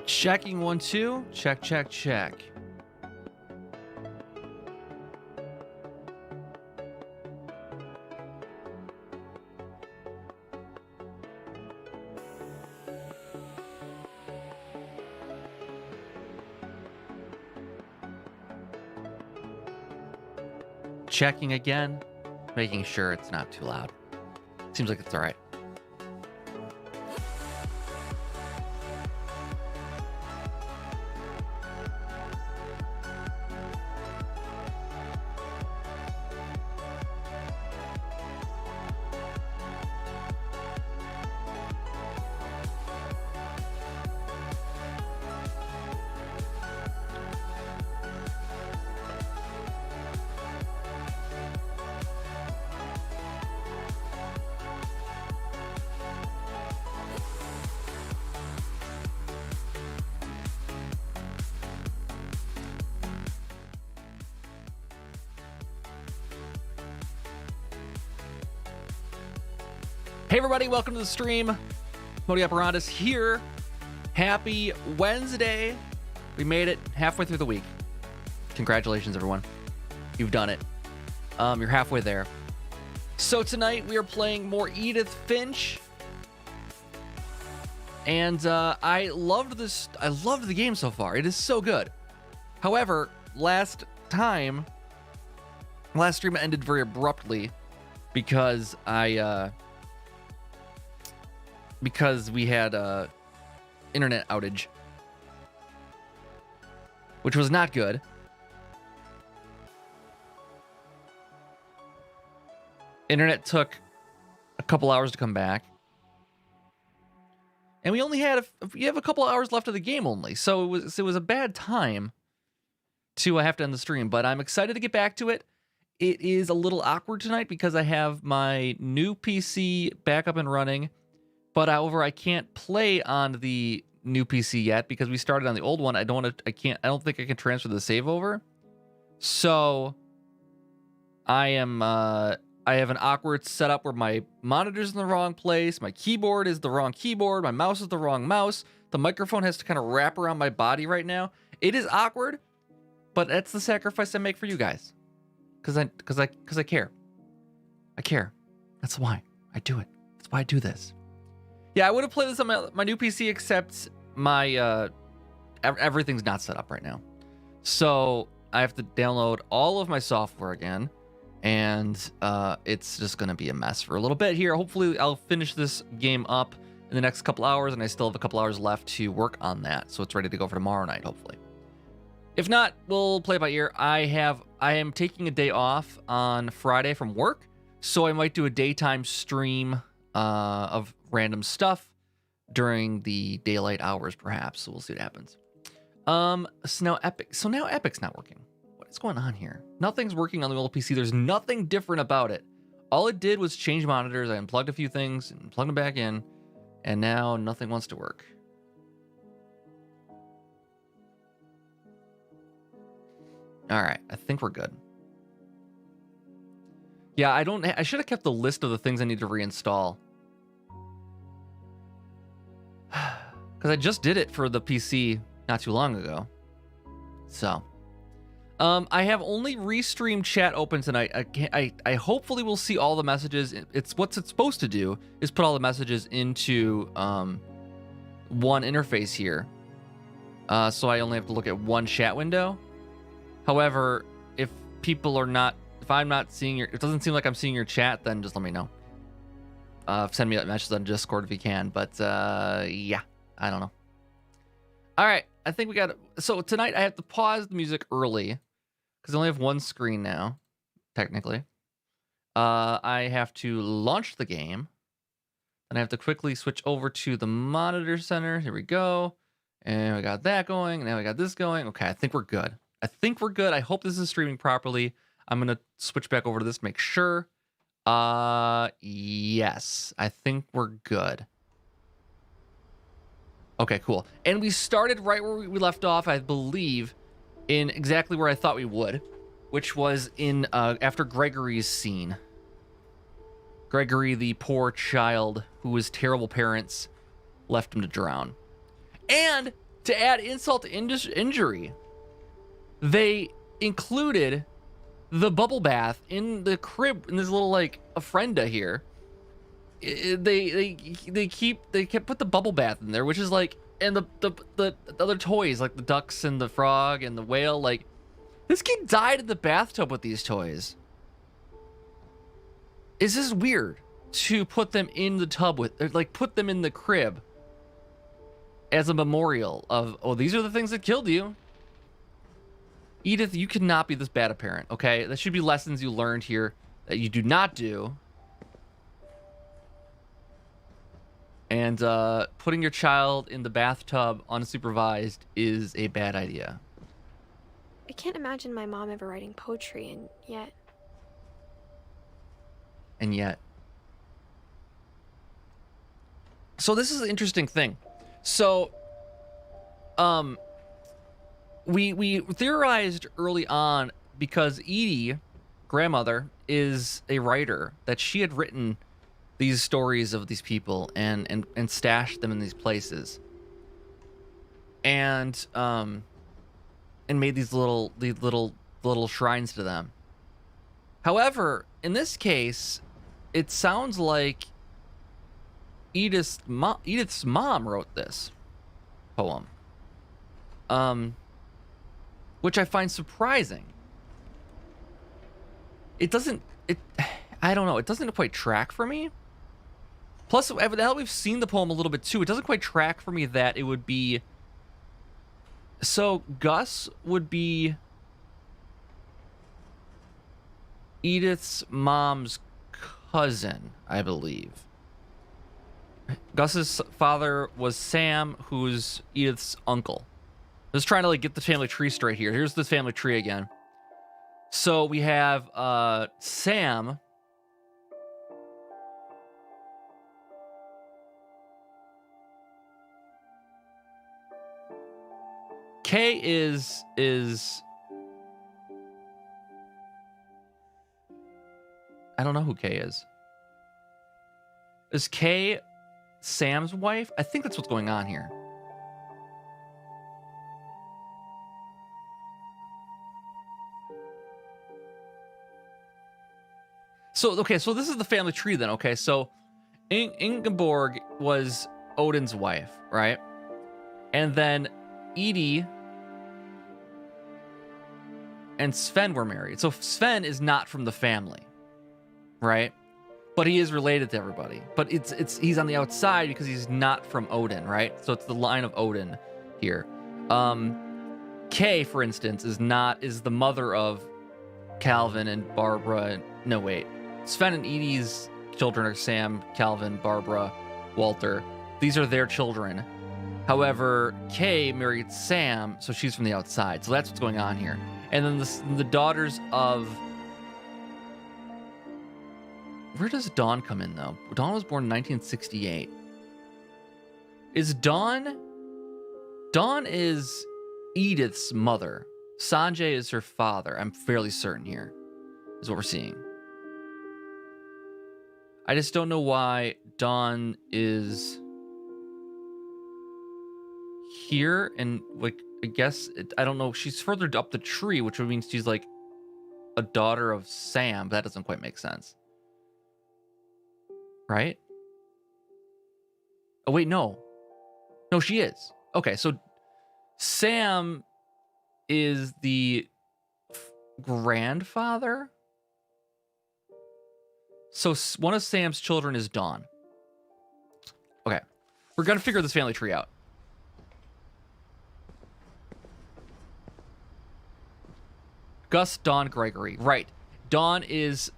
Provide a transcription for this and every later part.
Checking 1 2. Check, check, check. Checking again, making sure it's not too loud. Seems like it's all right. Hey everybody, welcome to the stream. Modi Operandus here. Happy Wednesday. We made it halfway through the week. Congratulations, everyone. You've done it. You're halfway there. So tonight we are playing more Edith Finch. And I loved this. I loved the game so far. It is so good. However, last stream ended very abruptly because because we had a internet outage, which was not good. Internet took a couple hours to come back, and we only had you have a couple hours left of the game only, so it was a bad time to have to end the stream, but I'm excited to get back to it. It is a little awkward tonight because I have my new PC back up and running, but however, I can't play on the new PC yet because we started on the old one. I don't think I can transfer the save over. So I have an awkward setup where my monitor's in the wrong place, my keyboard is the wrong keyboard, my mouse is the wrong mouse, the microphone has to kind of wrap around my body right now. It is awkward, but that's the sacrifice I make for you guys. Because I care. I care. That's why I do it. That's why I do this. Yeah, I would have played this on my new PC, except my everything's not set up right now. So I have to download all of my software again, and it's just going to be a mess for a little bit here. Hopefully, I'll finish this game up in the next couple hours, and I still have a couple hours left to work on that, so it's ready to go for tomorrow night, hopefully. If not, we'll play by ear. I am taking a day off on Friday from work, so I might do a daytime stream of random stuff during the daylight hours, perhaps. So we'll see what happens. So now Epic's not working. What is going on here? Nothing's working on the old PC. There's nothing different about it. All it did was change monitors. I unplugged a few things and plugged them back in, and now nothing wants to work. All right, I think we're good. Yeah, I should have kept the list of the things I need to reinstall. Because I just did it for the PC not too long ago. So, I have only restreamed chat open tonight. I hopefully will see all the messages. What's it's supposed to do is put all the messages into one interface here. So I only have to look at one chat window. However, if I'm not seeing it doesn't seem like I'm seeing your chat, then just let me know. Send me a message on Discord if you can. But yeah, I don't know. All right, I think we got it. So tonight I have to pause the music early because I only have one screen now, technically. I have to launch the game, and I have to quickly switch over to the monitor center. Here we go. And we got that going, and now we got this going. Okay, I think we're good. I hope this is streaming properly. I'm going to switch back over to this, make sure. Yes, I think we're good. Okay, cool. And we started right where we left off, I believe, in exactly where I thought we would, which was in after Gregory's scene. Gregory, the poor child who his terrible parents left him to drown. And to add insult to injury, they included the bubble bath in the crib in this little like ofrenda here. They kept put the bubble bath in there, which is like, and the other toys like the ducks and the frog and the whale. Like, this kid died in the bathtub with these toys. Is this weird to put them in the tub with, or like put them in the crib as a memorial of, oh, these are the things that killed you? Edith, you cannot be this bad a parent, okay? That should be lessons you learned here that you do not do. And putting your child in the bathtub unsupervised is a bad idea. I can't imagine my mom ever writing poetry, and yet... So this is an interesting thing. So, we theorized early on because Edie, grandmother, is a writer, that she had written these stories of these people and stashed them in these places, and made these little shrines to them. However, in this case, it sounds like Edith's mom wrote this poem, which I find surprising. I don't know, it doesn't quite track for me. Plus, now we've seen the poem a little bit too, it doesn't quite track for me that it would be... So, Gus would be Edith's mom's cousin, I believe. Gus's father was Sam, who's Edith's uncle. Just trying to like get the family tree straight here. Here's the family tree again. So we have Sam. Kay is I don't know who Kay is. Is Kay Sam's wife? I think that's what's going on here. So, okay, so this is the family tree then, okay? So, Ingeborg was Odin's wife, right? And then Edie and Sven were married. So, Sven is not from the family, right? But he is related to everybody. But he's on the outside because he's not from Odin, right? So, it's the line of Odin here. Kay, for instance, is the mother of Calvin and Barbara. No, wait. Sven and Edie's children are Sam, Calvin, Barbara, Walter. These are their children. However, Kay married Sam, so she's from the outside. So that's what's going on here. And then the daughters of... Where does Dawn come in, though? Dawn was born in 1968. Is Dawn... Dawn is Edith's mother. Sanjay is her father. I'm fairly certain here is what we're seeing. I just don't know why Dawn is here, and like I guess I don't know. She's further up the tree, which would mean she's like a daughter of Sam. But that doesn't quite make sense, right? Oh wait, no, she is. Okay, so Sam is the grandfather. So one of Sam's children is Dawn. Okay. We're going to figure this family tree out. Gus, Dawn, Gregory. Right. Dawn is...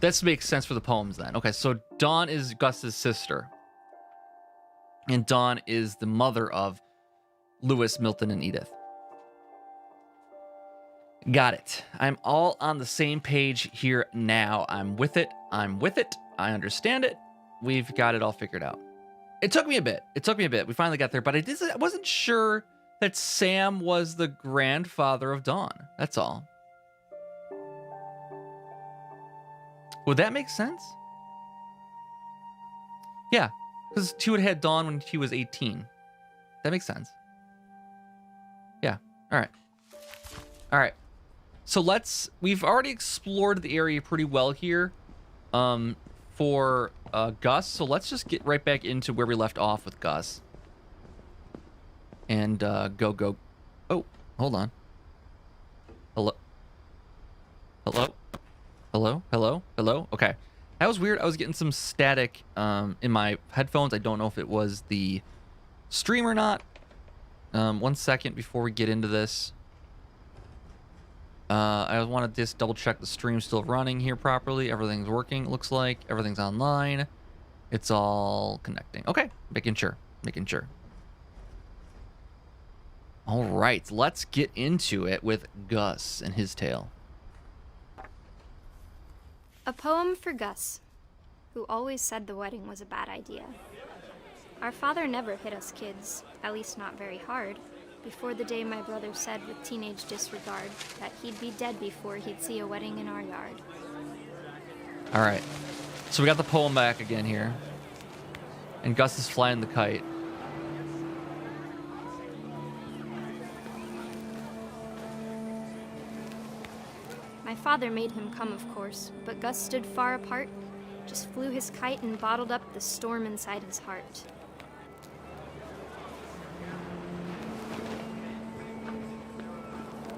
This makes sense for the poems then. Okay, so Dawn is Gus's sister. And Dawn is the mother of Lewis, Milton, and Edith. Got it. I'm all on the same page here now. I'm with it. I understand it. We've got it all figured out. It took me a bit. We finally got there, but I wasn't sure that Sam was the grandfather of Dawn. That's all. Would that make sense? Yeah, because she would have had Dawn when she was 18. That makes sense. Yeah. All right. So we've already explored the area pretty well here for Gus. So let's just get right back into where we left off with Gus. And go. Oh, hold on. Hello. Okay. That was weird. I was getting some static in my headphones. I don't know if it was the stream or not. 1 second before we get into this. I want to just double check the stream's still running here properly. Everything's working, it looks like. Everything's online. It's all connecting. Okay, making sure. All right, let's get into it with Gus and his tale. A poem for Gus, who always said the wedding was a bad idea. Our father never hit us kids, at least not very hard. Before the day my brother said with teenage disregard that he'd be dead before he'd see a wedding in our yard. All right. So we got the poem back again here. And Gus is flying the kite. My father made him come, of course, but Gus stood far apart, just flew his kite and bottled up the storm inside his heart.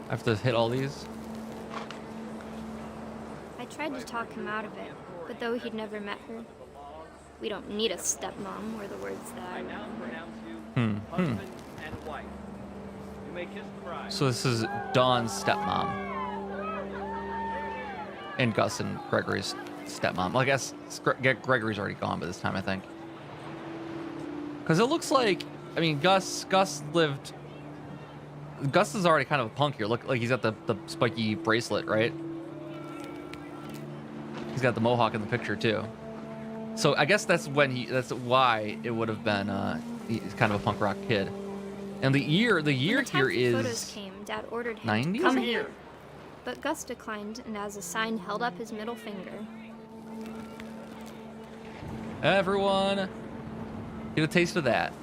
I have to hit all these. I tried to talk him out of it, but though he'd never met her, we don't need a stepmom were the words that I remember. So this is Dawn's stepmom. And Gus and Gregory's stepmom. Well, I guess Gregory's already gone by this time, I think. Because it looks like I mean, Gus lived. Gus is already kind of a punk here. Look, like he's got the spiky bracelet, right? He's got the mohawk in the picture too. So I guess that's why it would have been he's kind of a punk rock kid. And the year When the here time for is photos came, Dad ordered him 90s? to come here. But Gus declined, and as a sign held up his middle finger. Everyone, get a taste of that.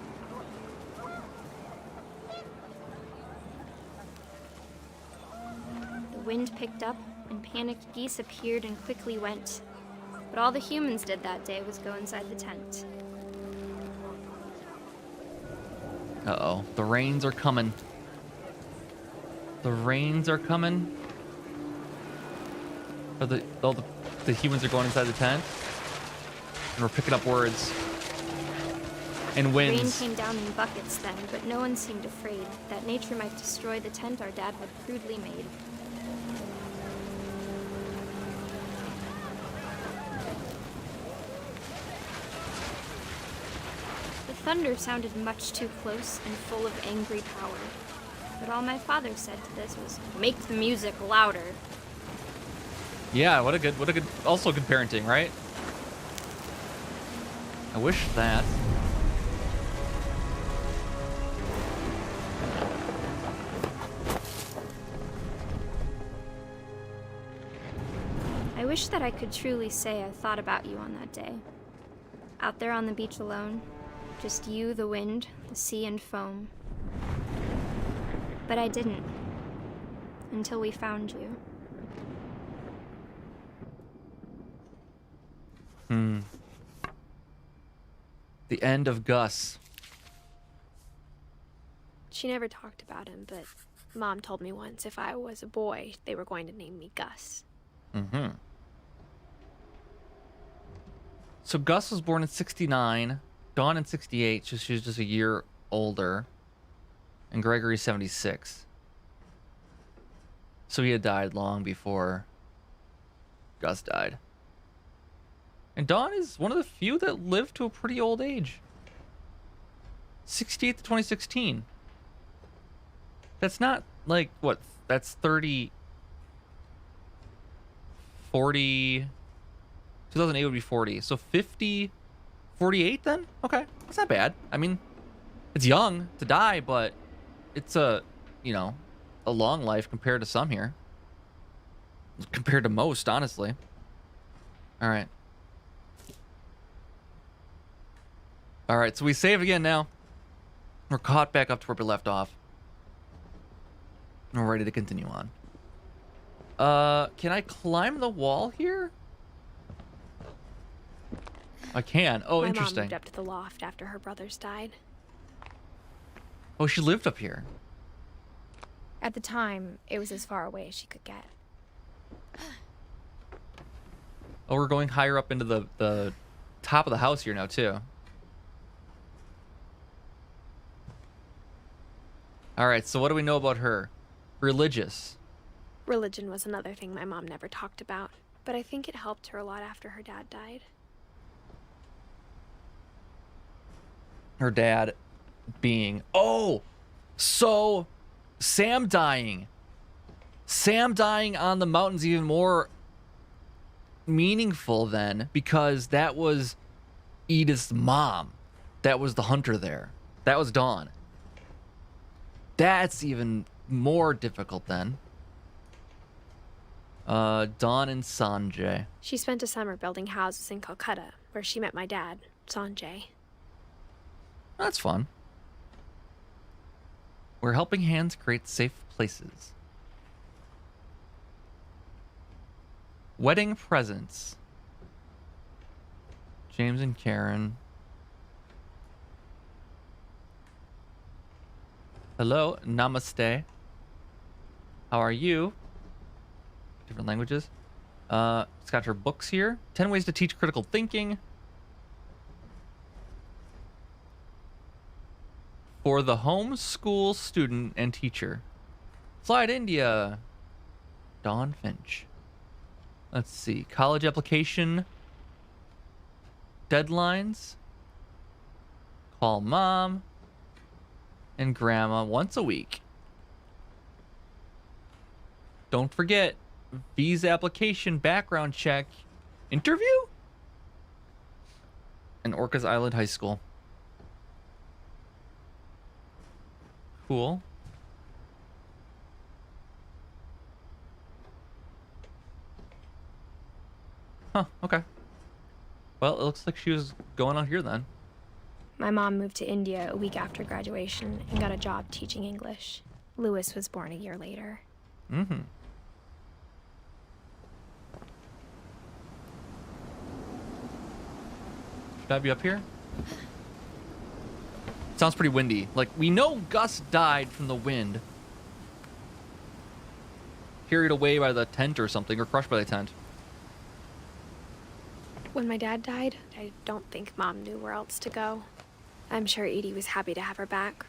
The wind picked up, and panicked geese appeared and quickly went. But all the humans did that day was go inside the tent. Uh-oh, the rains are coming. The rains are coming. All the humans are going inside the tent. And we're picking up words. And Rain winds. came down in buckets then, but no one seemed afraid that nature might destroy the tent our dad had crudely made. The thunder sounded much too close and full of angry power. But all my father said to this was, "Make the music louder." Yeah, what a good, also good parenting, right? I wish that. I wish that I could truly say I thought about you on that day. Out there on the beach alone, just you, the wind, the sea, and foam. But I didn't. Until we found you. The end of Gus. She never talked about him, but Mom told me once if I was a boy, they were going to name me Gus. Mm-hmm. So Gus was born in 69, Dawn in 68, so she was just a year older, and Gregory's 76. So he had died long before Gus died. And Dawn is one of the few that lived to a pretty old age. 68 to 2016. That's not like, what, that's 30, 40, 2008 would be 40. So 50, 48 then? Okay, that's not bad. I mean, it's young to die, but it's a long life compared to some here. Compared to most, honestly. All right. All right, so we save again now. We're caught back up to where we left off. And we're ready to continue on. Can I climb the wall here? I can. Oh, My interesting. mom moved up to the loft after her brothers died. Oh, she lived up here. At the time, it was as far away as she could get. Oh, we're going higher up into the top of the house here now, too. All right, so what do we know about her? Religious. Religion was another thing my mom never talked about, but I think it helped her a lot after her dad died. Her dad being... Oh! So, Sam dying. Sam dying on the mountain's even more meaningful then, because that was Edith's mom. That was the hunter there. That was Dawn. That's even more difficult then. Dawn and Sanjay. She spent a summer building houses in Calcutta, where she met my dad, Sanjay. That's fun. We're helping hands create safe places. Wedding presents. James and Karen. Hello, namaste. How are you? Different languages. It's got her books here. 10 ways to teach critical thinking. For the homeschool student and teacher. Fly to India. Dawn Finch. Let's see. College application. Deadlines. Call mom. and grandma once a week. Don't forget, visa application, background check, interview? And Orcas Island High School. Cool. Huh, okay. Well, it looks like she was going out here then. My mom moved to India a week after graduation and got a job teaching English. Lewis was born a year later. Mm-hmm. Should I be up here? Sounds pretty windy. Like, we know Gus died from the wind. Carried away by the tent or something, or crushed by the tent. When my dad died, I don't think Mom knew where else to go. I'm sure Edie was happy to have her back.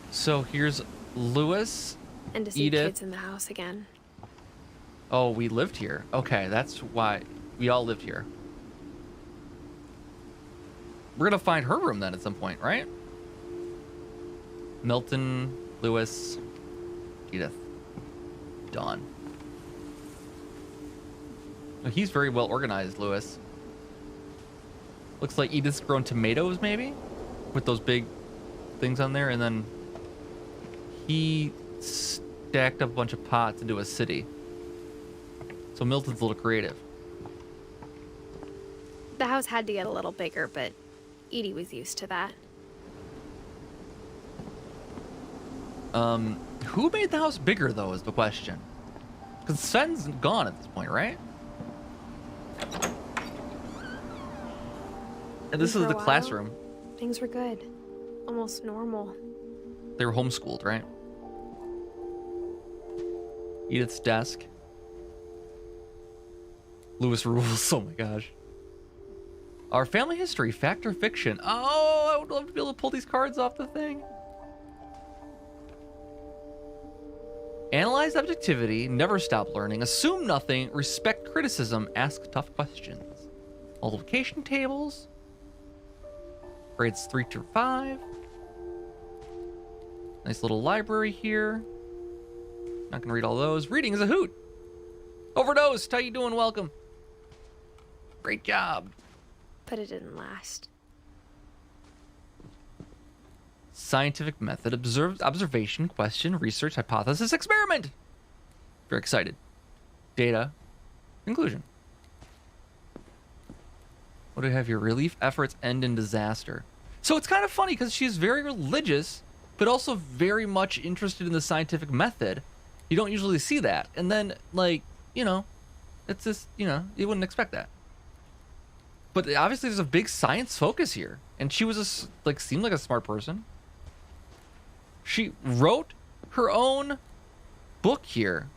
So here's Lewis, And to see Edith. kids in the house again. Oh, we lived here. Okay, that's why we all lived here. We're gonna find her room then at some point, right? Milton, Lewis, Edith, Dawn. Oh, he's very well organized, Lewis. Looks like Edith's grown tomatoes, maybe? With those big things on there, and then he stacked up a bunch of pots into a city. So Milton's a little creative. The house had to get a little bigger, but Edie was used to that. Who made the house bigger, though, is the question. Because Sven's gone at this point, right? And this For is a the while, classroom. Things were good. Almost normal. They were homeschooled, right? Edith's desk. Lewis rules. Oh my gosh. Our family history, fact or fiction? Oh, I would love to be able to pull these cards off the thing. Analyze objectivity, never stop learning, assume nothing, respect criticism, ask tough questions. Multiplication tables. Grades 3 to 5. Nice little library here. Not gonna read all those. Reading is a hoot. Overdosed. How you doing? Welcome. Great job. But it didn't last. Scientific method, observation, question, research, hypothesis, experiment. Very excited. Data, conclusion. What do we have here? Relief efforts end in disaster. So it's kind of funny because she's very religious, but also very much interested in the scientific method. You don't usually see that. And then, like, you know, it's just, you know, you wouldn't expect that. But obviously there's a big science focus here. And she was, seemed like a smart person. She wrote her own book here.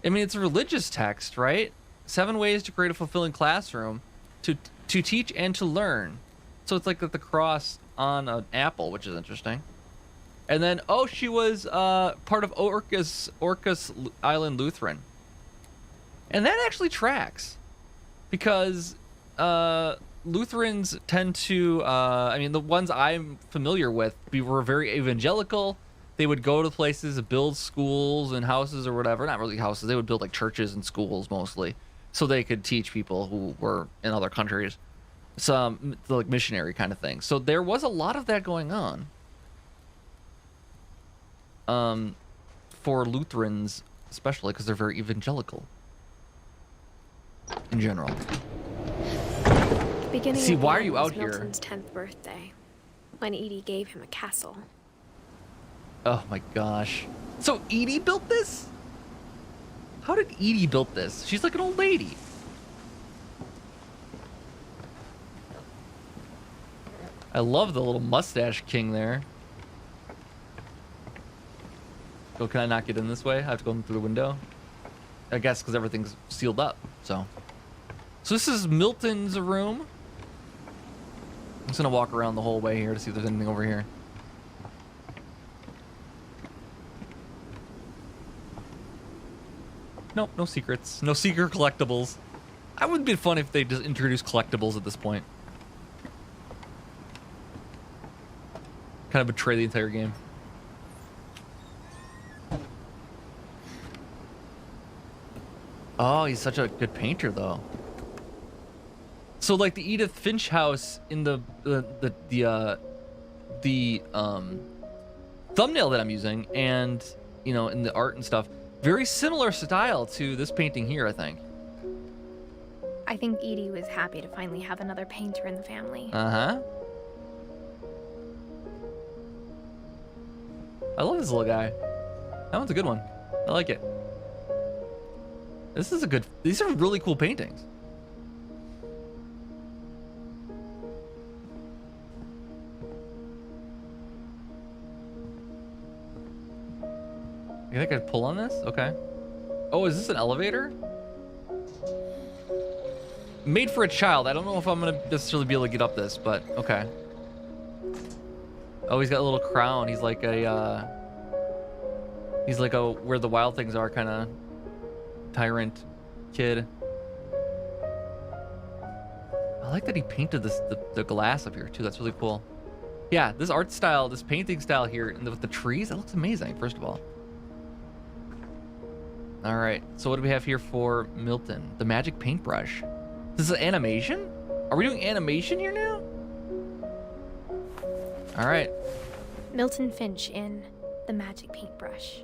I mean, it's a religious text, right? 7 ways to create a fulfilling classroom to teach and to learn. So it's like the cross on an apple, which is interesting. And then, oh, she was part of Orcas Island Lutheran. And that actually tracks. Because Lutherans tend to, I mean, the ones I'm familiar with, we were very evangelical. They would go to places, build schools and houses or whatever. Not really houses. They would build like churches and schools mostly, so they could teach people who were in other countries, some like missionary kind of thing. So there was a lot of that going on. For Lutherans, especially because they're very evangelical in general. Beginning See, of the why are end you was out here? Milton's 10th birthday, when Edie gave him a castle. Oh my gosh. So Edie built this? How did Edie build this? She's like an old lady. I love the little mustache king there. Oh, can I not get in this way? I have to go in through the window? I guess because everything's sealed up, so. So this is Milton's room. I'm just gonna walk around the whole way here to see if there's anything over here. Nope, no secrets. No secret collectibles. I would be fun if they just introduced collectibles at this point. kind of betray the entire game. Oh, he's such a good painter, though. So, like the Edith Finch house in the thumbnail that I'm using, and you know, in the art and stuff, very similar style to this painting here, I think. I think Edie was happy to finally have another painter in the family. Uh-huh. I love this little guy. That one's a good one. I like it. This is a good... These are really cool paintings. You think I'd pull on this? Okay. Oh, is this an elevator? Made for a child. I don't know if I'm gonna necessarily be able to get up this, but okay. Oh, he's got a little crown. He's like a where the wild things are kind of tyrant kid. I like that he painted this the glass up here too. That's really cool. Yeah, this art style, this painting style here, and with the trees, that looks amazing. First of all. All right. So what do we have here for Milton? The magic paintbrush. This is animation? Are we doing animation here now? All right. Milton Finch in The Magic Paintbrush.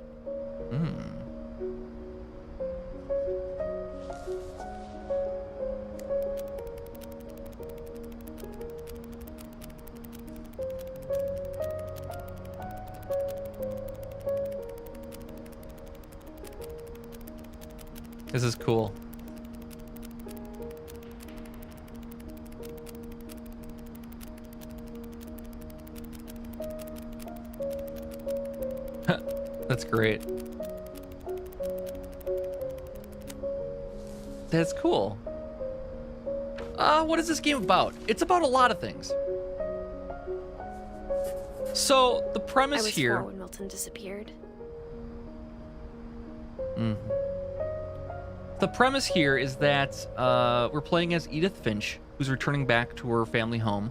This is cool. That's great. That's cool. What is this game about? It's about a lot of things. So the premise I was here. 4 when Milton disappeared. The premise here is that we're playing as Edith Finch, who's returning back to her family home,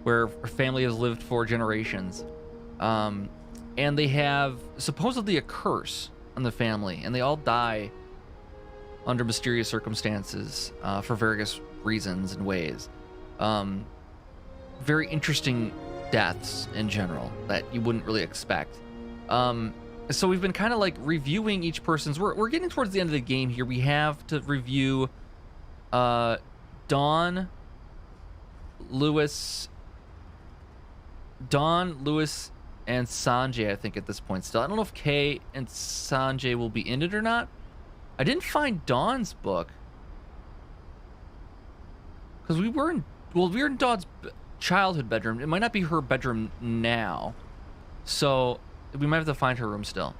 where her family has lived for generations. And they have supposedly a curse on the family, and they all die under mysterious circumstances for various reasons and ways. Very interesting deaths in general that you wouldn't really expect. So we've been kind of like reviewing each person's. We're getting towards the end of the game here. We have to review Dawn, Lewis, and Sanjay, I think, at this point still. I don't know if Kay and Sanjay will be in it or not. I didn't find Dawn's book. Because we were in Dawn's childhood bedroom. It might not be her bedroom now. So we might have to find her room still.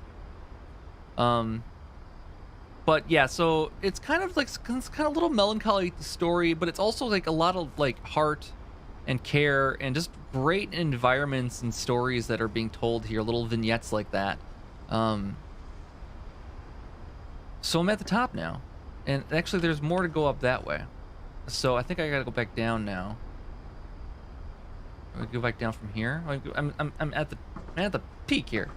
But yeah, so it's kind of like, it's kind of a little melancholy story, but it's also like a lot of like heart and care and just great environments and stories that are being told here, little vignettes like that. So I'm at the top now, and actually there's more to go up that way. So I think I gotta go back down now. We go back down from here. I'm at the peak here.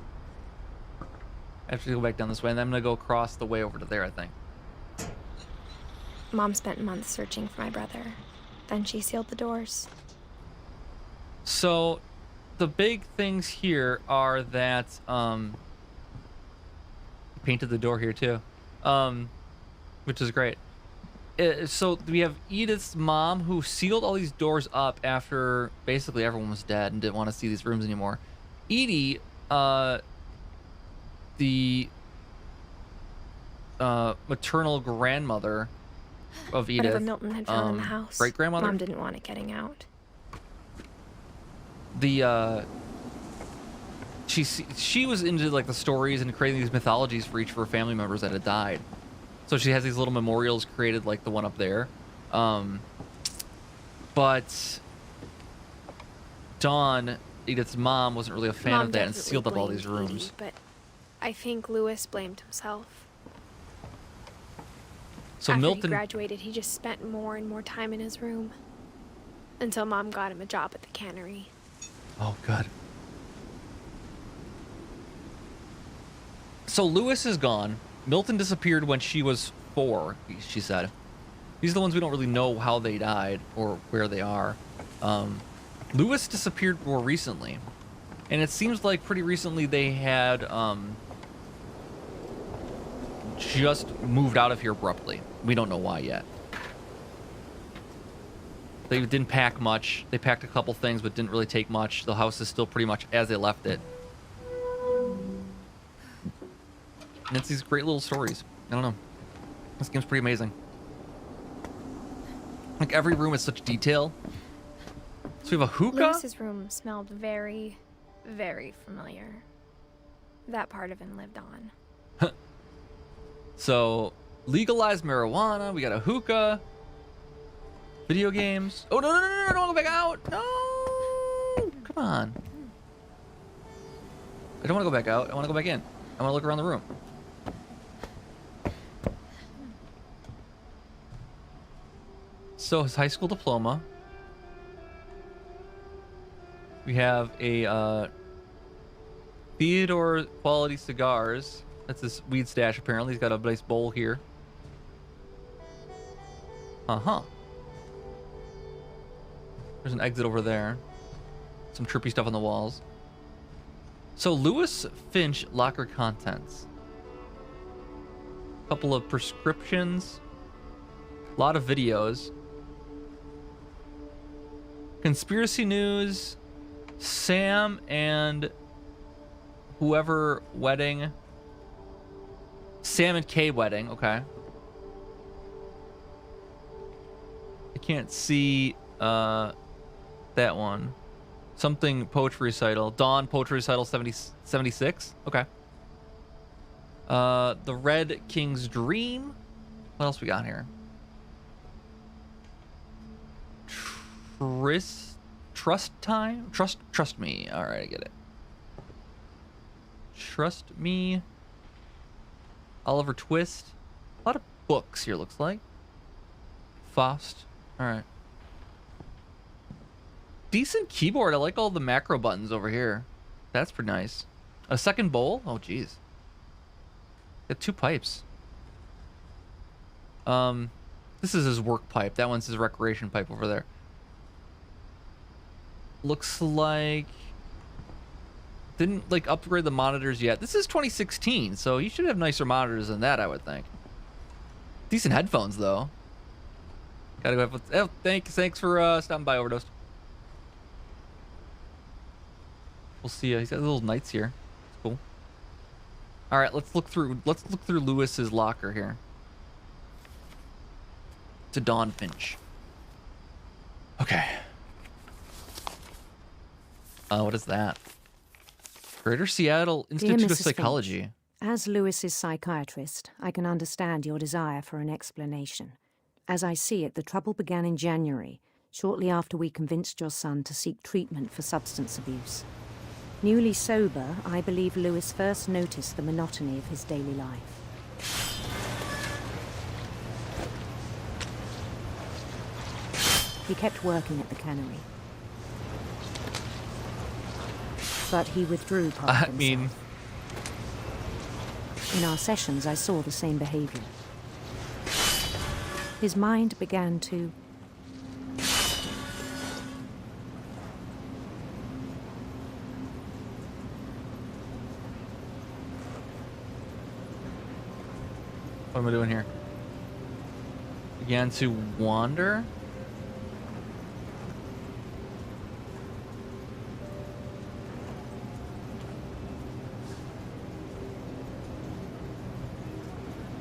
I have to go back down this way, and then I'm gonna go across the way over to there, I think. Mom spent months searching for my brother. Then she sealed the doors. So the big things here are that painted the door here too, which is great. So we have Edith's mom, who sealed all these doors up after basically everyone was dead and didn't want to see these rooms anymore. Edie, the maternal grandmother of Edith, Whatever Milton had found in the house, great grandmother. Mom didn't want it getting out. She was into like the stories and creating these mythologies for each of her family members that had died. So she has these little memorials created, like the one up there. But Dawn, Edith's mom, wasn't really a fan of that and sealed up all these rooms. Edie, but I think Lewis blamed himself. So After Milton he graduated, he just spent more and more time in his room until Mom got him a job at the cannery. Oh, good. So Lewis is gone. Milton disappeared when she was 4, she said. These are the ones we don't really know how they died or where they are. Lewis disappeared more recently. And it seems like pretty recently they had just moved out of here abruptly. We don't know why yet. They didn't pack much. They packed a couple things, but didn't really take much. The house is still pretty much as they left it. And it's these great little stories. I don't know. This game's pretty amazing. Like, every room has such detail. So we have a hookah? Lewis's room smelled very, very familiar. That part of him lived on. So, legalized marijuana. We got a hookah. Video games. Oh, no, no, no, no, no, don't go back out. No. Come on. I don't want to go back out. I want to go back in. I want to look around the room. So, his high school diploma. We have a Theodore quality cigars. That's his weed stash, apparently. He's got a nice bowl here. Uh-huh. There's an exit over there. Some trippy stuff on the walls. So, Lewis Finch locker contents. Couple of prescriptions. A lot of videos. Conspiracy news. Sam and whoever wedding. Sam and Kay wedding. Okay. I can't see that one. Something poetry recital. Dawn poetry recital 76. Okay. The Red King's Dream. What else we got here? Trust time? Trust me. All right, I get it. Trust me. Oliver Twist. A lot of books here, looks like. Faust. All right. Decent keyboard. I like all the macro buttons over here. That's pretty nice. A second bowl? Oh, geez. Got 2 pipes. This is his work pipe. That one's his recreation pipe over there. Looks like didn't like upgrade the monitors yet. This is 2016, so you should have nicer monitors than that, I would think. Decent headphones though. Gotta go have, oh, thanks for stopping by, Overdosed. We'll see. He's got little knights here. It's cool. All right, let's look through Lewis's locker here. To Dawn Finch. Okay. What is that? Greater Seattle Institute of Psychology. Finch, as Lewis's psychiatrist, I can understand your desire for an explanation. As I see it, the trouble began in January, shortly after we convinced your son to seek treatment for substance abuse. Newly sober, I believe Lewis first noticed the monotony of his daily life. He kept working at the cannery. But he withdrew part of himself. In our sessions, I saw the same behavior. His mind began to... What am I doing here? Began to wander?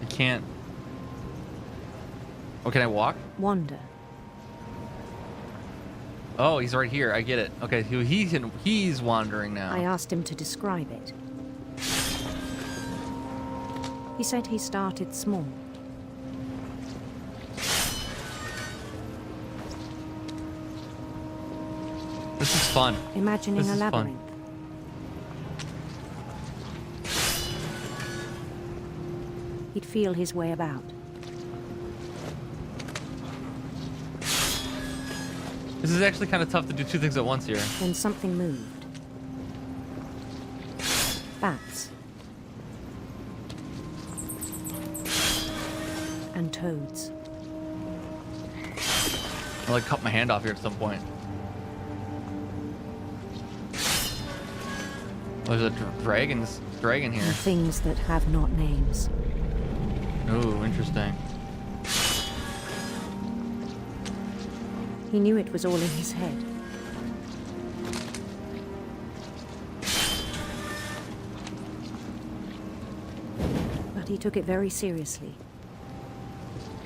Can't. Oh, can I walk? Wander. Oh, he's right here. I get it. Okay, he's wandering now. I asked him to describe it. He said he started small. This is fun. Imagining this a is labyrinth. Fun. He'd feel his way about. This is actually kind of tough to do 2 things at once here. Then something moved. Bats. and toads. I'll like cut my hand off here at some point. Oh, there's a dragon here. And things that have not names. Oh, interesting. He knew it was all in his head. But he took it very seriously.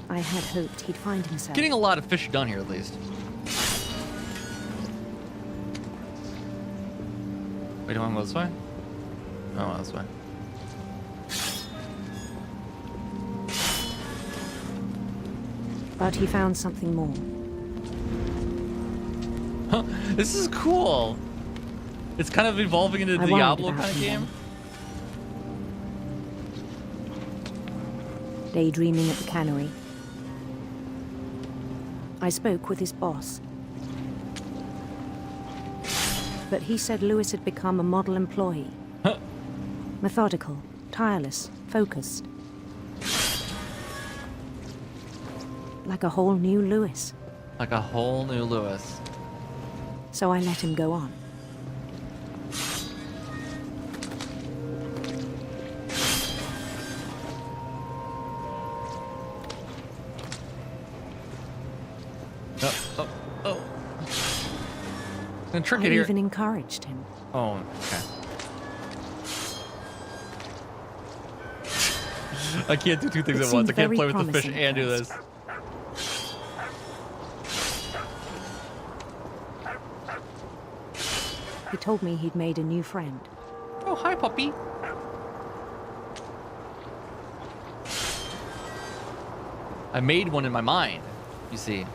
I had hoped he'd find himself. Getting a lot of fish done here, at least. Wait, do I want to go this way? Oh, this way. But he found something more. Huh, this is cool. It's kind of evolving into I Diablo worried about kind of him game. Daydreaming at the cannery. I spoke with his boss. But he said Lewis had become a model employee. Huh. Methodical, tireless, focused. Like a whole new Lewis. Like a whole new Lewis. So I let him go on. Oh. I'm gonna trick I it here. even encouraged him. Oh, okay. I can't do two things It at once. I seemed can't very play with the fish promising and do at this. He told me he'd made a new friend. Oh, hi, puppy. I made one in my mind, you see.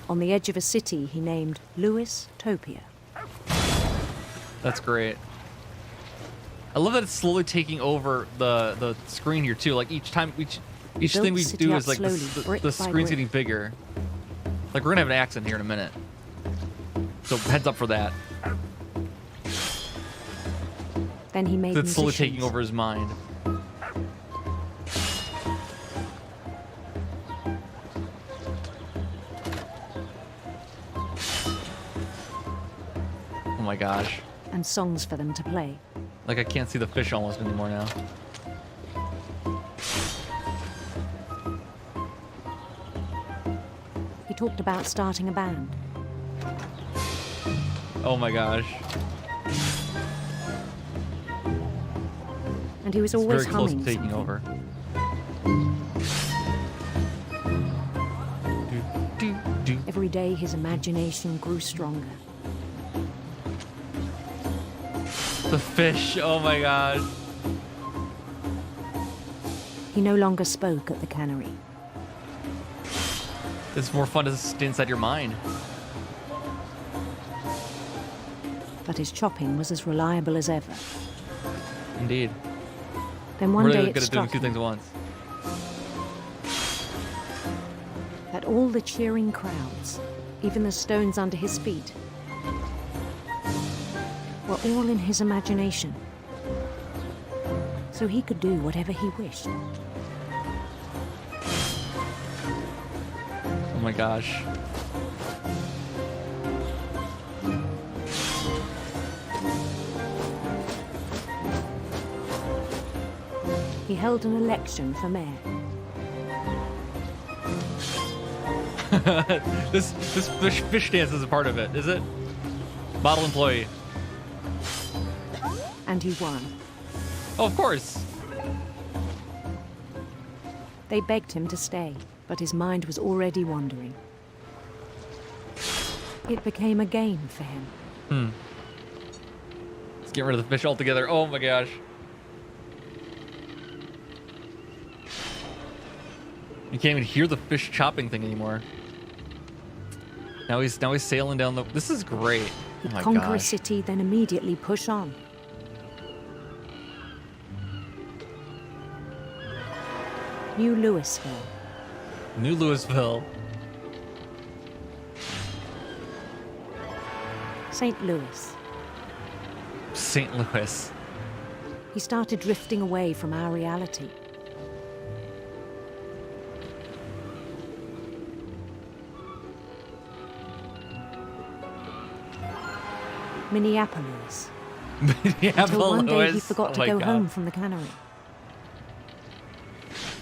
On the edge of a city he named Lewis Topia. That's great. I love that it's slowly taking over the screen here too. Like each time, each built thing we the city do up is like slowly, brick the by screen's brick. getting bigger. Like we're gonna have an accent here in a minute. So heads up for that. Then he made It's slowly musicians. taking over his mind. Oh my gosh. And songs for them to play. Like I can't see the fish almost anymore now. He talked about starting a band. Oh my gosh. And he was It's always very close humming to taking something. over. Every day his imagination grew stronger. The fish, oh my gosh. He no longer spoke at the cannery. It's more fun to stay inside your mind. But his chopping was as reliable as ever. Indeed. Then one Really day good it at doing struck two him things at once. that all the cheering crowds, even the stones under his feet, were all in his imagination. So he could do whatever he wished. Oh my gosh. He held an election for mayor. this fish dance is a part of it, is it? Model employee. And he won. Oh, of course. They begged him to stay, but his mind was already wandering. It became a game for him. Let's get rid of the fish altogether. Oh my gosh. You can't even hear the fish chopping thing anymore. Now he's sailing down the. This is great. Oh He'd my conquer a gosh. city, then immediately push on. New Louisville. New Louisville. St. Louis. St. Louis. He started drifting away from our reality. Minneapolis. Yeah, Until one day he Lewis. forgot Oh to my go God. home from the cannery.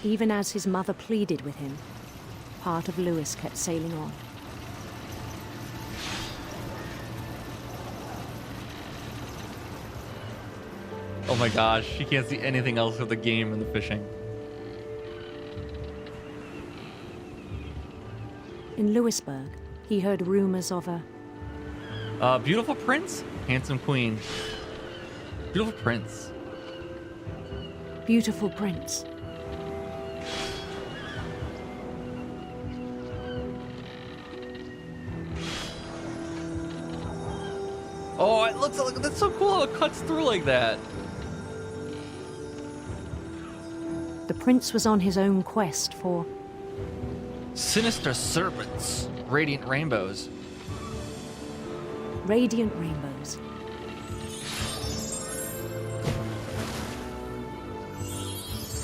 Even as his mother pleaded with him, part of Lewis kept sailing on. Oh my gosh, he can't see anything else with the game and the fishing. In Lewisburg, he heard rumors of a Beautiful prince, handsome queen. Beautiful prince. beautiful prince. Oh, it looks like that's so cool. It cuts through like that. The prince was on his own quest for Sinister serpents, radiant rainbows. radiant rainbows.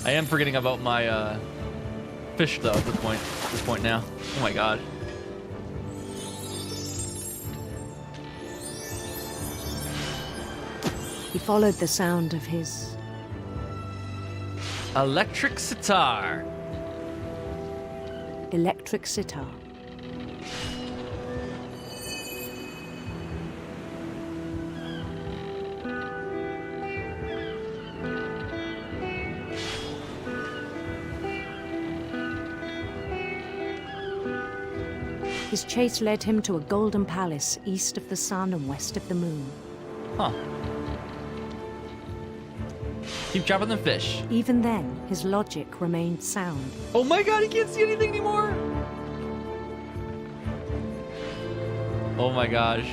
I am forgetting about my fish though at this point now. Oh my god. He followed the sound of his Electric sitar. electric sitar. His chase led him to a golden palace east of the sun and west of the moon. Huh. Keep chopping the fish. Even then, his logic remained sound. Oh my god, he can't see anything anymore. Oh my gosh.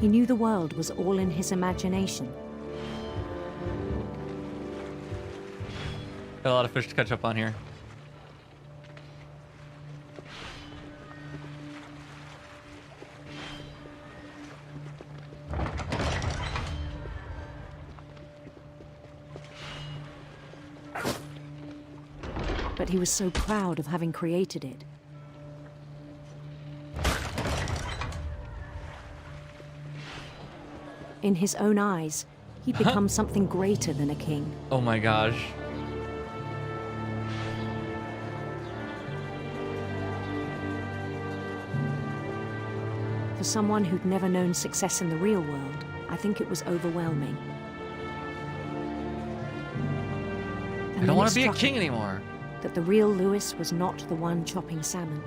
He knew the world was all in his imagination. Got a lot of fish to catch up on here. But he was so proud of having created it. In his own eyes, he'd become something greater than a king. Oh my gosh. For someone who'd never known success in the real world, I think it was overwhelming. I don't want to be a king anymore. That the real Lewis was not the one chopping salmon,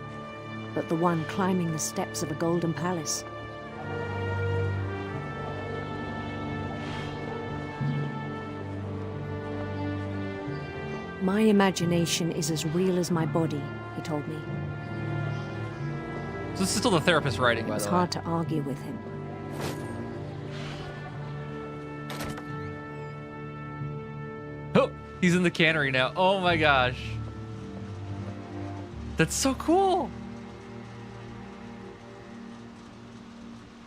but the one climbing the steps of a golden palace. My imagination is as real as my body, he told me. So this is still the therapist writing, by It's the way. hard to argue with him. Oh, he's in the cannery now. Oh my gosh. That's so cool.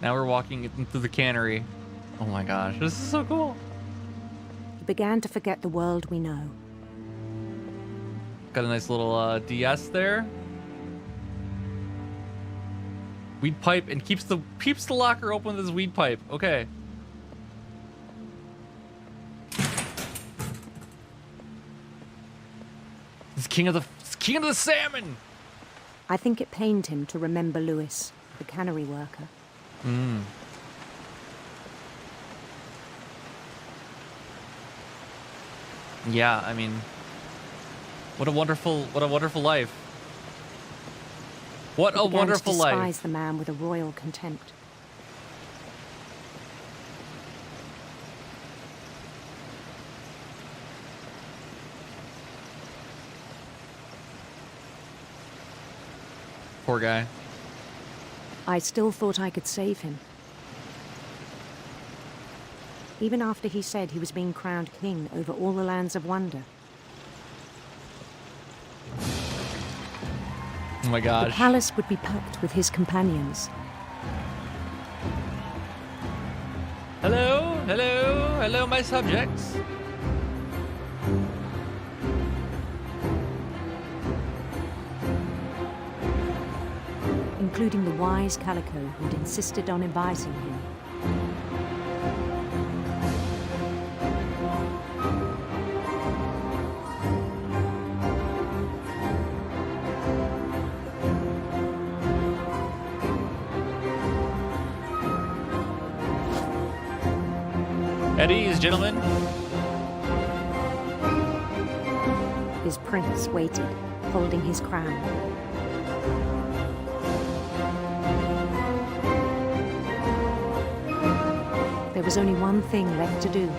Now we're walking through the cannery. Oh my gosh, this is so cool. He began to forget the world we know. Got a nice little DS there. Weed pipe and keeps the locker open with his weed pipe. Okay. He's king of the salmon. I think it pained him to remember Lewis, the cannery worker. Yeah, I mean, what a wonderful life. What a wonderful He began to life. despise the man with a royal contempt. Poor guy. I still thought I could save him. Even after he said he was being crowned king over all the lands of wonder. Oh my The gosh. palace would be packed with his companions. Hello, hello, hello, my subjects. including the wise Calico who'd insisted on advising him. At ease, gentlemen. His prince waited, holding his crown. There was only one thing left to do.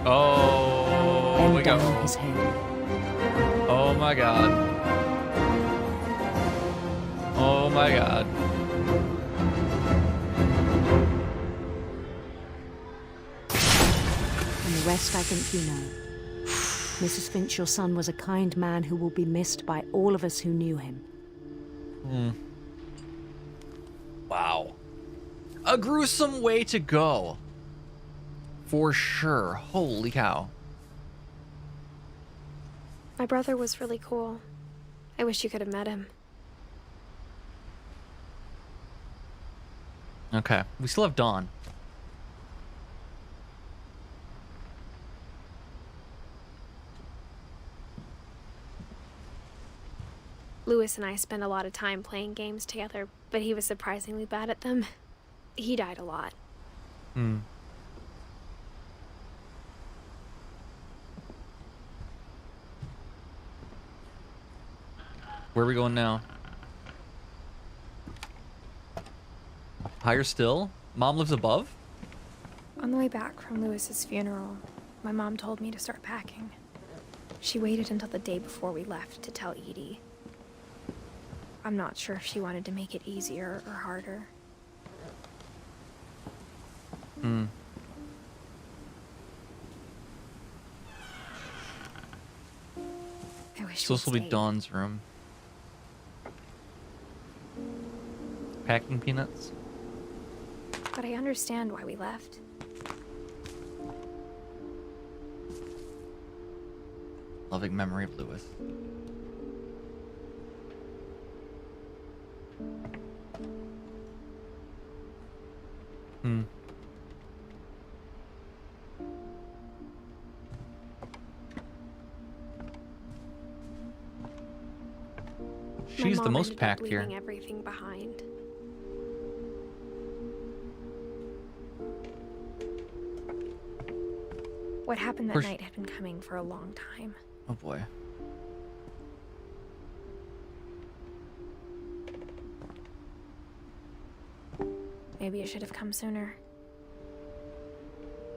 Oh, Bend we go. down his head. Oh my god. Oh my god. And the rest I think you know. Mrs. Finch, your son was a kind man who will be missed by all of us who knew him. Wow. A gruesome way to go. For sure. Holy cow. My brother was really cool. I wish you could have met him. Okay. We still have Dawn. Lewis and I spent a lot of time playing games together, but he was surprisingly bad at them. He died a lot. Where are we going now? Higher still? Mom lives above? On the way back from Lewis's funeral, my mom told me to start packing. She waited until the day before we left to tell Edie. I'm not sure if she wanted to make it easier or harder. I wish So this will be stayed. Dawn's room. Packing peanuts? But I understand why we left. Loving memory of Lewis. She's the mom most ended up packed here. leaving everything behind. What happened that Course- night had been coming for a long time. Oh boy. Maybe it should have come sooner.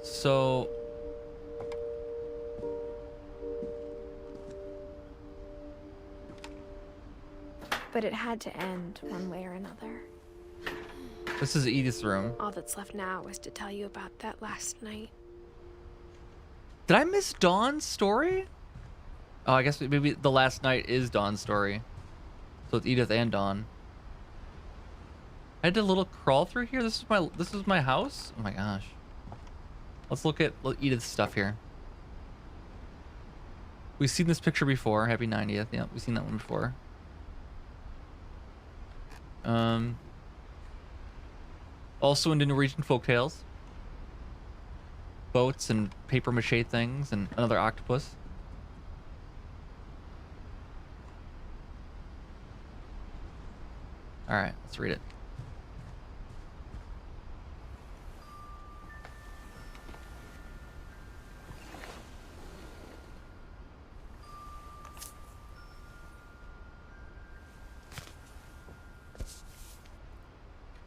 So... But it had to end one way or another. This is Edith's room. All that's left now is to tell you about that last night. Did I miss Dawn's story? Oh, I guess maybe the last night is Dawn's story. So it's Edith and Dawn. I did a little crawl through here. This is my house? Oh my gosh. Let's look at Edith's stuff here. We've seen this picture before. Happy 90th. Yeah, we've seen that one before. Also in the Norwegian folktales. Boats and paper mache things and another octopus. Alright, let's read it.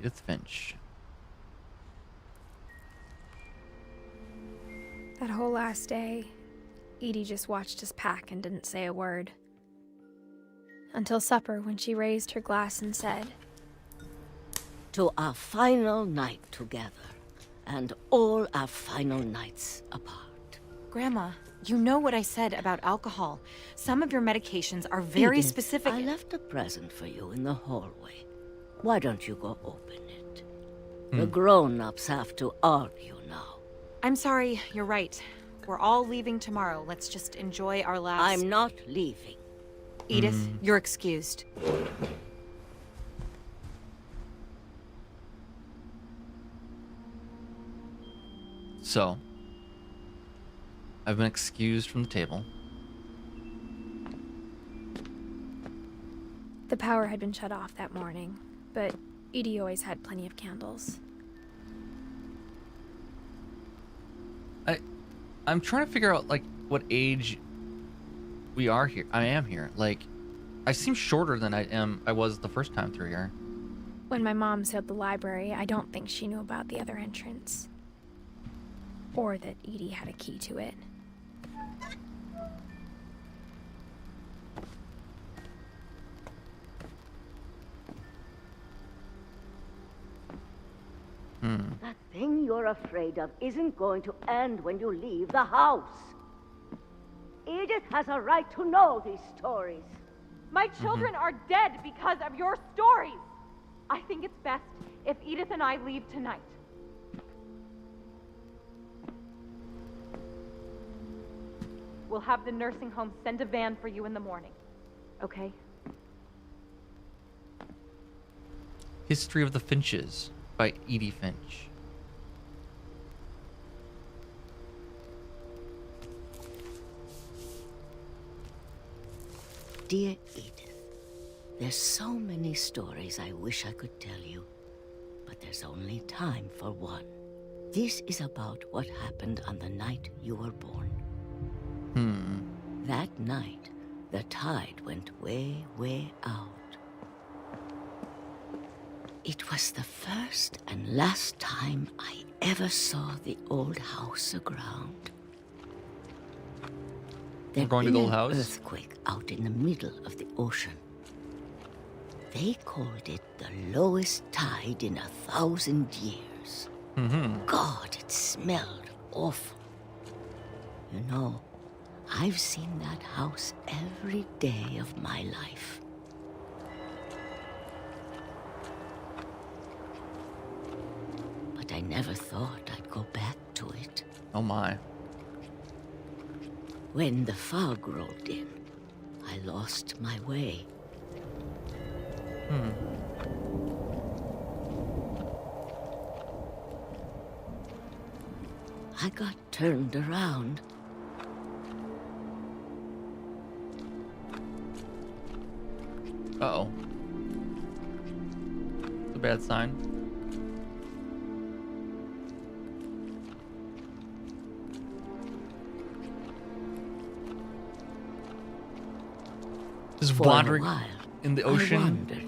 Edith Finch. That whole last day, Edie just watched us pack and didn't say a word. Until supper, when she raised her glass and said, "To our final night together, and all our final nights apart." Grandma, you know what I said about alcohol. Some of your medications are very Edith, specific. I left a present for you in the hallway. Why don't you go open it? The grown-ups have to argue now. I'm sorry, you're right. We're all leaving tomorrow. Let's just enjoy our last... I'm not leaving. Edith, you're excused. So, I've been excused from the table. The power had been shut off that morning, but Edie always had plenty of candles. I'm trying to figure out, like, what age we are here. I am here. Like, I seem shorter than I was the first time through here. When my mom sailed the library, I don't think she knew about the other entrance. Or that Edie had a key to it. That thing you're afraid of isn't going to end when you leave the house. Edith has a right to know these stories. My children are dead because of your stories. I think it's best if Edith and I leave tonight. We'll have the nursing home send a van for you in the morning. Okay? History of the Finches by Edith Finch. Dear Edith, there's so many stories I wish I could tell you, but there's only time for one. This is about what happened on the night you were born. That night, the tide went way, way out. It was the first and last time I ever saw the old house aground. We're going to the old house? An earthquake out in the middle of the ocean. They called it the lowest tide in 1,000 years. God, it smelled awful. You know, I've seen that house every day of my life. But I never thought I'd go back to it. Oh my. When the fog rolled in, I lost my way. I got turned around. Uh-oh. It's a bad sign. Just For a wandering while, in the I ocean. wandered.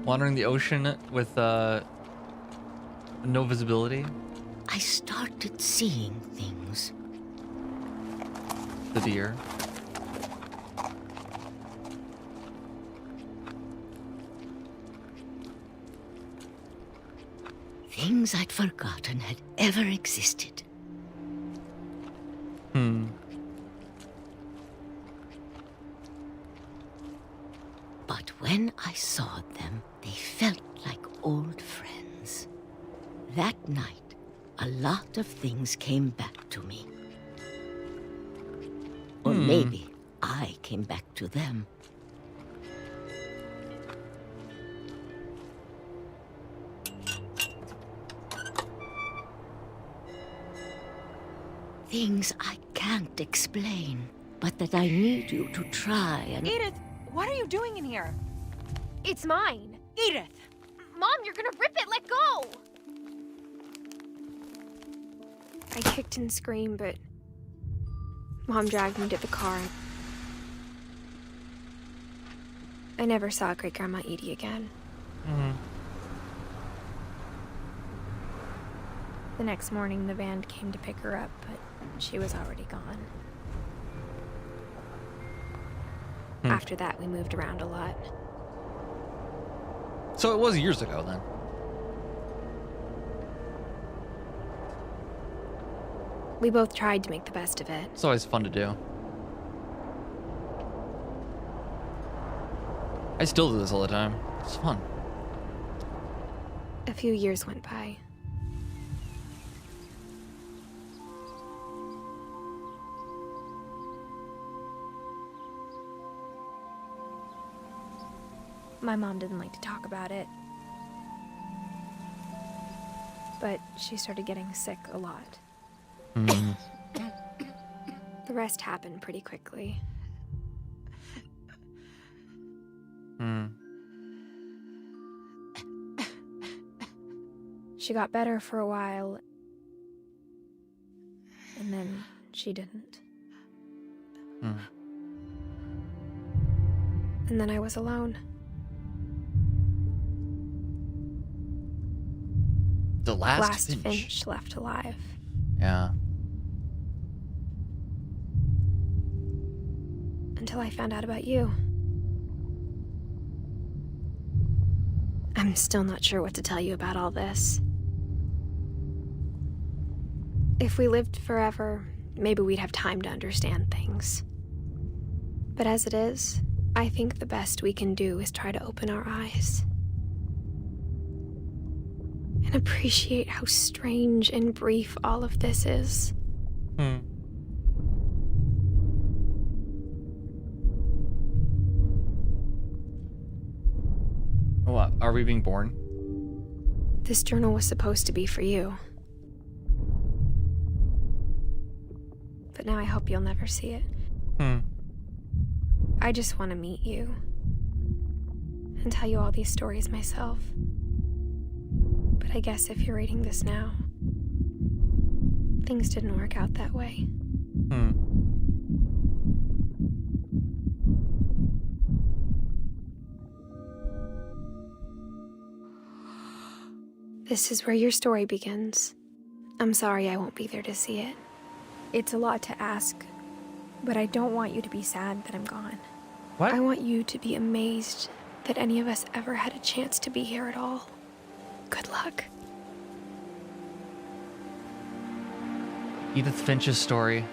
Wandering the ocean with no visibility. I started seeing things. The deer. Things I'd forgotten had ever existed. But when I saw them, they felt like old friends. That night, a lot of things came back to me. Or maybe I came back to them. Things I can't explain, but that I need you to try and... Edith, what are you doing in here? It's mine! Edith! Mom, you're gonna rip it! Let go! I kicked and screamed, but Mom dragged me to the car. I never saw Great-Grandma Edie again. The next morning, the van came to pick her up, but she was already gone. After that, we moved around a lot. So it was years ago then. We both tried to make the best of it. It's always fun to do. I still do this all the time. It's fun. A few years went by. My mom didn't like to talk about it. But she started getting sick a lot. Mm. The rest happened pretty quickly. Mm. She got better for a while, and then she didn't. Mm. And then I was alone. The last Finch. Finch left alive. Yeah. Until I found out about you. I'm still not sure what to tell you about all this. If we lived forever, maybe we'd have time to understand things. But as it is, I think the best we can do is try to open our eyes. And appreciate how strange and brief all of this is. Hmm. What? Are we being born? This journal was supposed to be for you. But now I hope you'll never see it. Hmm. I just want to meet you. And tell you all these stories myself. But I guess if you're reading this now, things didn't work out that way. Hmm. This is where your story begins. I'm sorry I won't be there to see it. It's a lot to ask, but I don't want you to be sad that I'm gone. What? I want you to be amazed that any of us ever had a chance to be here at all. Good luck. Edith Finch's story.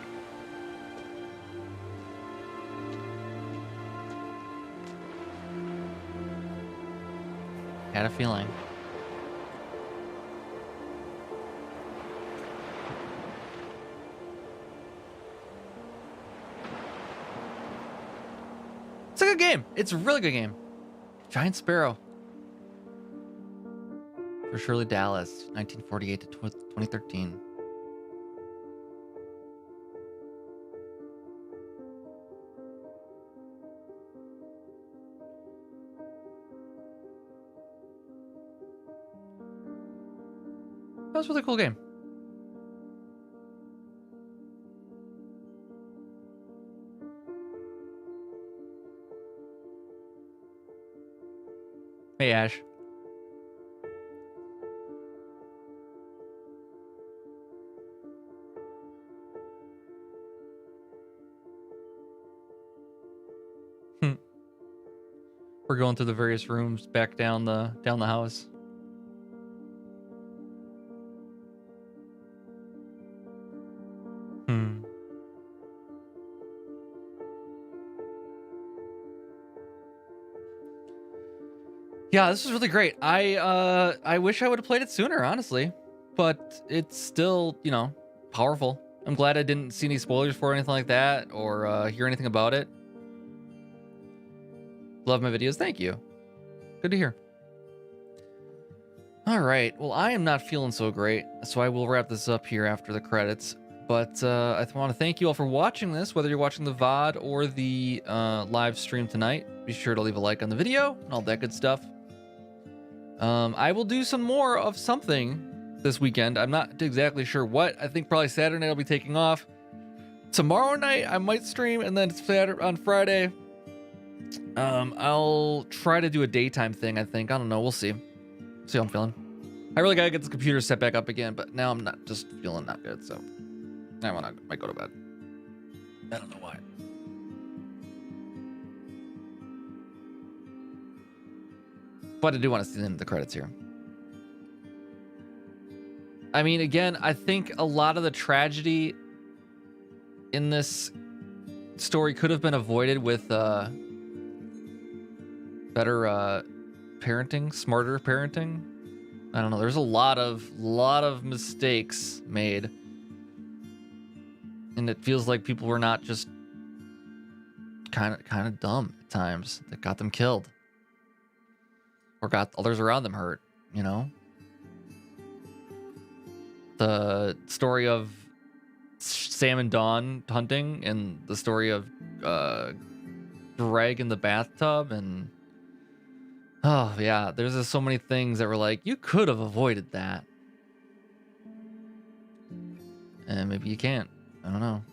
Had a feeling. It's a good game. It's a really good game. Giant Sparrow. For Shirley Dallas, 1948 to 2013. That was a really cool game. Hey, Ash. We're going through the various rooms back down the house. Yeah, this is really great. I wish I would have played it sooner, honestly, but it's still, you know, powerful. I'm glad I didn't see any spoilers for it or anything like that, or hear anything about it. Love my videos. Thank you. Good to hear. All right. Well, I am not feeling so great, so I will wrap this up here after the credits. But I want to thank you all for watching this, whether you're watching the VOD or the live stream tonight. Be sure to leave a like on the video and all that good stuff. I will do some more of something this weekend. I'm not exactly sure what. I think probably Saturday night I'll be taking off. Tomorrow night I might stream, and then Saturday on Friday I'll try to do a daytime thing, I think. I don't know. We'll see. See how I'm feeling. I really gotta get this computer set back up again, but now I'm not just feeling not good, so I might go to bed. I don't know why. But I do want to see the credits here. I mean, again, I think a lot of the tragedy in this story could have been avoided with better parenting, smarter parenting. I don't know. There's a lot of mistakes made, and it feels like people were not just kind of dumb at times that got them killed. or got others around them hurt, you know? The story of Sam and Dawn hunting, and the story of Greg in the bathtub, and oh yeah, there's just so many things that were like, you could have avoided that. And maybe you can't. I don't know.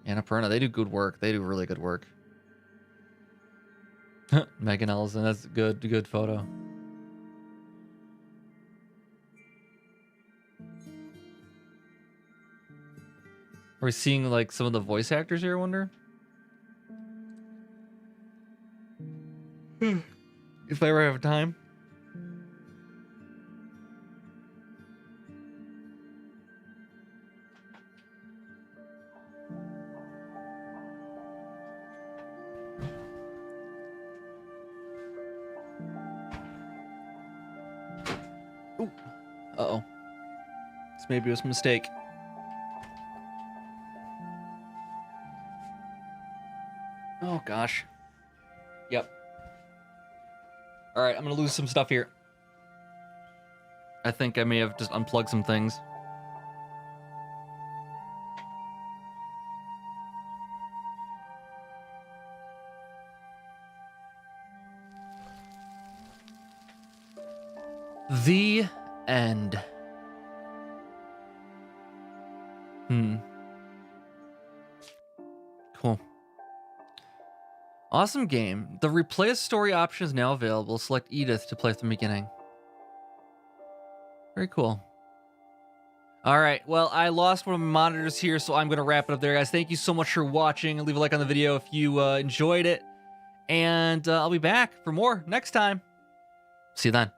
Annapurna, they do good work. They do really good work. Megan Ellison, that's a good photo. Are we seeing like some of the voice actors here, I wonder? If I ever have time. Ooh. Uh-oh. This maybe was a mistake. Oh, gosh. Yep. All right, I'm going to lose some stuff here. I think I may have just unplugged some things. The end. Cool. Awesome game. The replay a story option is now available. Select Edith to play from the beginning. Very cool. All right. Well, I lost one of my monitors here, so I'm going to wrap it up there, guys. Thank you so much for watching. Leave a like on the video if you enjoyed it. And I'll be back for more next time. See you then.